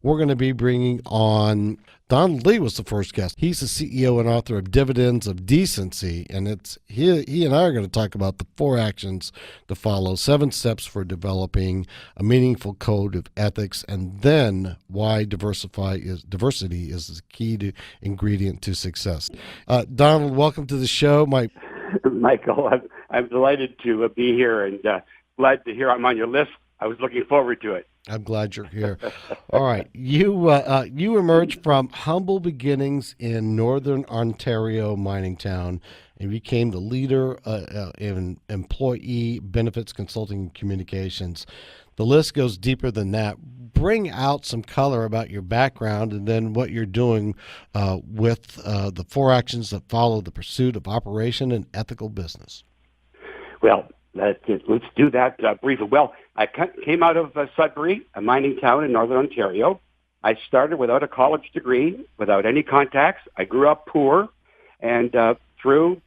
we're going to be bringing on Donald Lee was the first guest. He's the CEO and author of Dividends of Decency, and it's he and I are going to talk about the 4 actions to follow, 7 steps for developing a meaningful code of ethics, and then why diversity is the ingredient to success. Donald, welcome to the show. Michael, I'm delighted to be here and glad to hear I'm on your list. I was looking forward to it. I'm glad you're here. All right. You emerged from humble beginnings in northern Ontario mining town and became the leader in employee benefits consulting and communications. The list goes deeper than that. Bring out some color about your background and then what you're doing with the 4 actions that follow the pursuit of operation and ethical business. Well, let's do that briefly. Well, I came out of Sudbury, a mining town in northern Ontario. I started without a college degree, without any contacts. I grew up poor, and through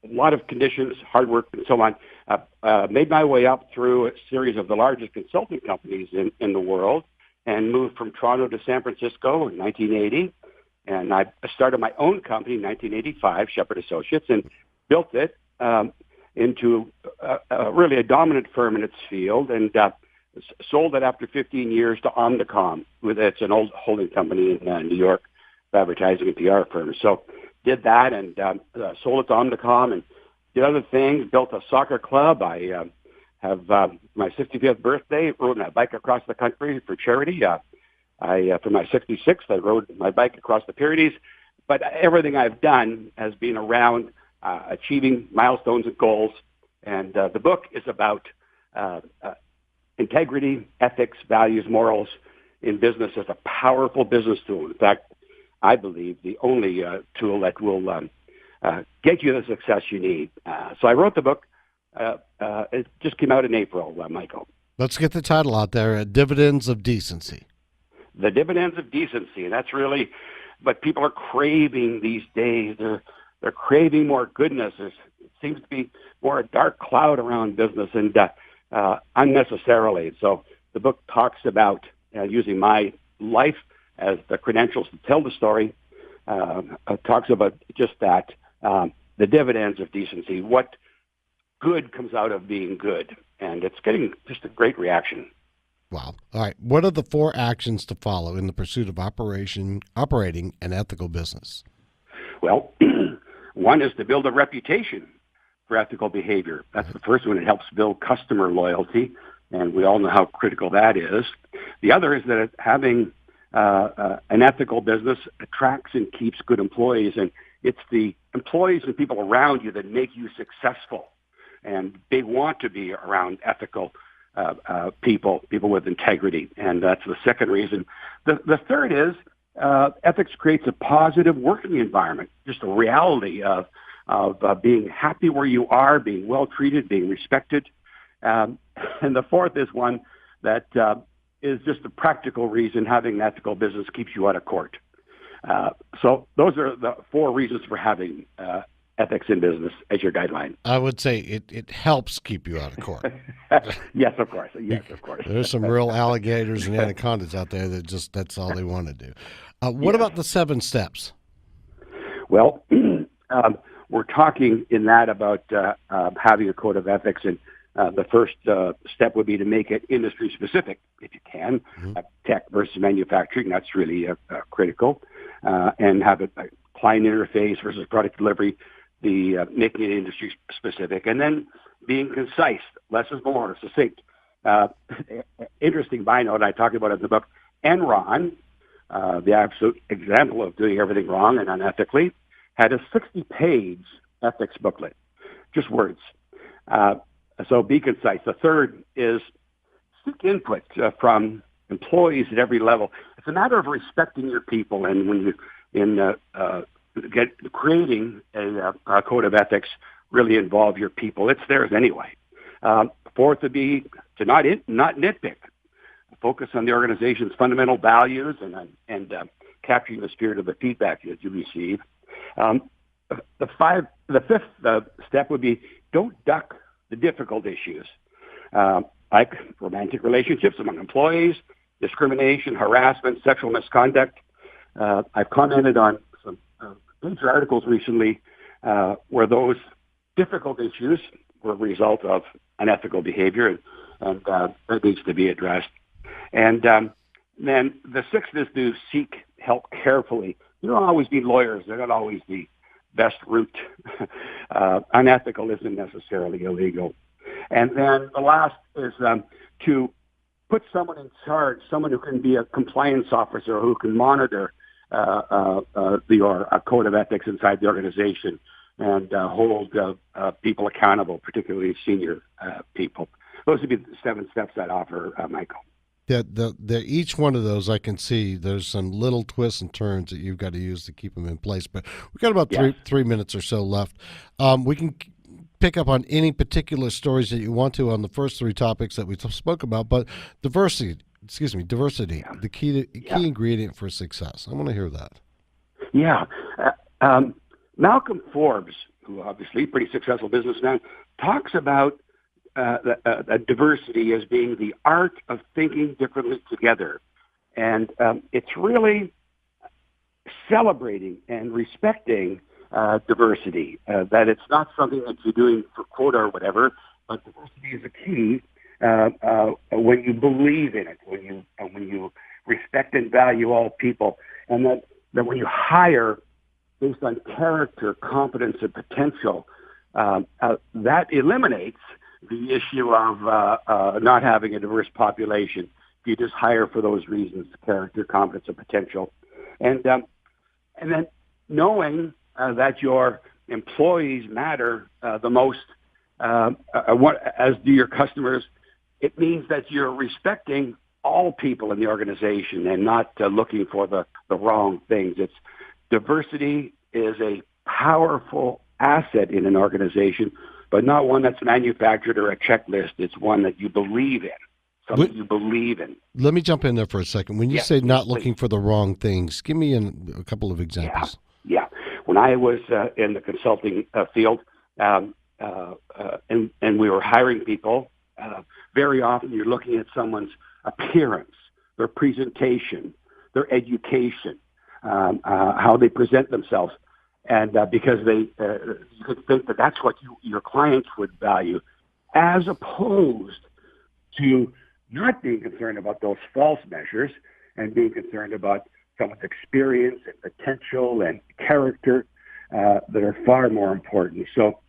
a lot of conditions, hard work, and so on, made my way up through a series of the largest consulting companies in the world, and moved from Toronto to San Francisco in 1980. And I started my own company in 1985, Sheppard Associates, and built it into really a dominant firm in its field, and sold it after 15 years to Omnicom. It's an old holding company in New York, advertising and PR firm. So did that and sold it to Omnicom and did other things, built a soccer club. I have my 65th birthday, rode my bike across the country for charity. For my 66th, I rode my bike across the Pyrenees. But everything I've done has been around achieving milestones and goals. And the book is about integrity, ethics, values, morals in business as a powerful business tool. In fact, I believe the only tool that will get you the success you need. So I wrote the book. It just came out in April, Michael. Let's get the title out there, Dividends of Decency. The Dividends of Decency. And that's really what people are craving these days. They're craving more goodness. It seems to be more a dark cloud around business and unnecessarily. So the book talks about using my life as the credentials to tell the story. Talks about just that, the dividends of decency, what good comes out of being good. And it's getting just a great reaction. Wow. All right. What are the 4 actions to follow in the pursuit of operating an ethical business? Well, one is to build a reputation for ethical behavior. That's the first one. It helps build customer loyalty, and we all know how critical that is. The other is that having an ethical business attracts and keeps good employees, and it's the employees and people around you that make you successful, and they want to be around ethical people with integrity, and that's the second reason. The third is ethics creates a positive working environment, just a reality of being happy where you are, being well treated, being respected. And the fourth is one that is just a practical reason. Having an ethical business keeps you out of court. So those are the 4 reasons for having ethics in business as your guideline. I would say it helps keep you out of court. Yes, of course. Yes, of course. There's some real alligators and anacondas out there that that's all they want to do. What about the 7 steps? Well, we're talking in that about having a code of ethics, and the first step would be to make it industry specific, if you can. Tech versus manufacturing, that's really critical. And have a client interface versus product delivery, making it industry specific. And then being concise, less is more, succinct. Interesting note I talk about it in the book, Enron, the absolute example of doing everything wrong and unethically, had a 60-page ethics booklet, just words. So be concise. The third is seek input from employees at every level. It's a matter of respecting your people, and when you creating a code of ethics, really involve your people. It's theirs anyway. Fourth would be to not nitpick. Focus on the organization's fundamental values and capturing the spirit of the feedback that you receive. The fifth step would be don't duck the difficult issues, like romantic relationships among employees, discrimination, harassment, sexual misconduct. I've commented on some major articles recently where those difficult issues were a result of unethical behavior, and that needs to be addressed. And then the sixth is to seek help carefully. You don't always need lawyers. They're not always the best route. Unethical isn't necessarily illegal. And then the last is to put someone in charge, someone who can be a compliance officer, who can monitor a code of ethics inside the organization and hold people accountable, particularly senior people. Those would be the 7 steps I'd offer, Michael. Yeah, each one of those I can see there's some little twists and turns that you've got to use to keep them in place. But we've got about three minutes or so left. We can pick up on any particular stories that you want to on the first 3 topics that we spoke about. But diversity, the key ingredient for success. I want to hear that. Yeah. Malcolm Forbes, who obviously a pretty successful businessman, talks about diversity as being the art of thinking differently together. And it's really celebrating and respecting diversity, that it's not something that you're doing for quota or whatever, but diversity is a key when you believe in it, when you respect and value all people, and that when you hire based on character, competence, and potential, that eliminates the issue of not having a diverse population. If you just hire for those reasons, character, competence, and potential. And then knowing that your employees matter the most, as do your customers, it means that you're respecting all people in the organization and not looking for the wrong things. Diversity is a powerful asset in an organization, but not one that's manufactured or a checklist. It's one that you believe in, something you believe in. Let me jump in there for a second. When you say not looking for the wrong things, give me a couple of examples. Yeah. When I was in the consulting field and we were hiring people, very often you're looking at someone's appearance, their presentation, their education, how they present themselves. And because you could think that that's what your clients would value, as opposed to not being concerned about those false measures and being concerned about someone's experience and potential and character that are far more important. So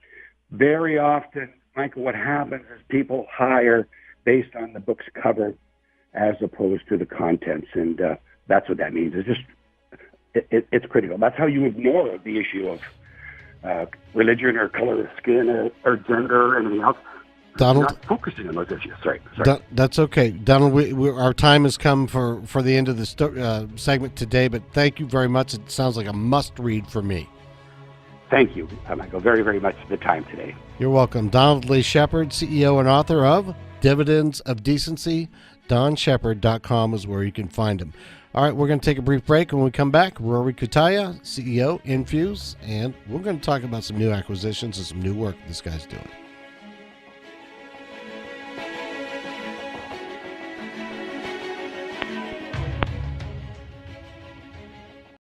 very often, Michael, what happens is people hire based on the book's cover as opposed to the contents, and that's what that means. It's critical. That's how you ignore the issue of religion or color of skin or gender or anything else. Donald, not focusing on those issues. Sorry. That's okay. Donald, our time has come for the end of the segment today, but thank you very much. It sounds like a must-read for me. Thank you, Michael, very, very much for the time today. You're welcome. Donald Lee Sheppard, CEO and author of Dividends of Decency. DonSheppard.com is where you can find him. All right, we're going to take a brief break. When we come back, Rory Kutaya, CEO, Infuse, and we're going to talk about some new acquisitions and some new work this guy's doing.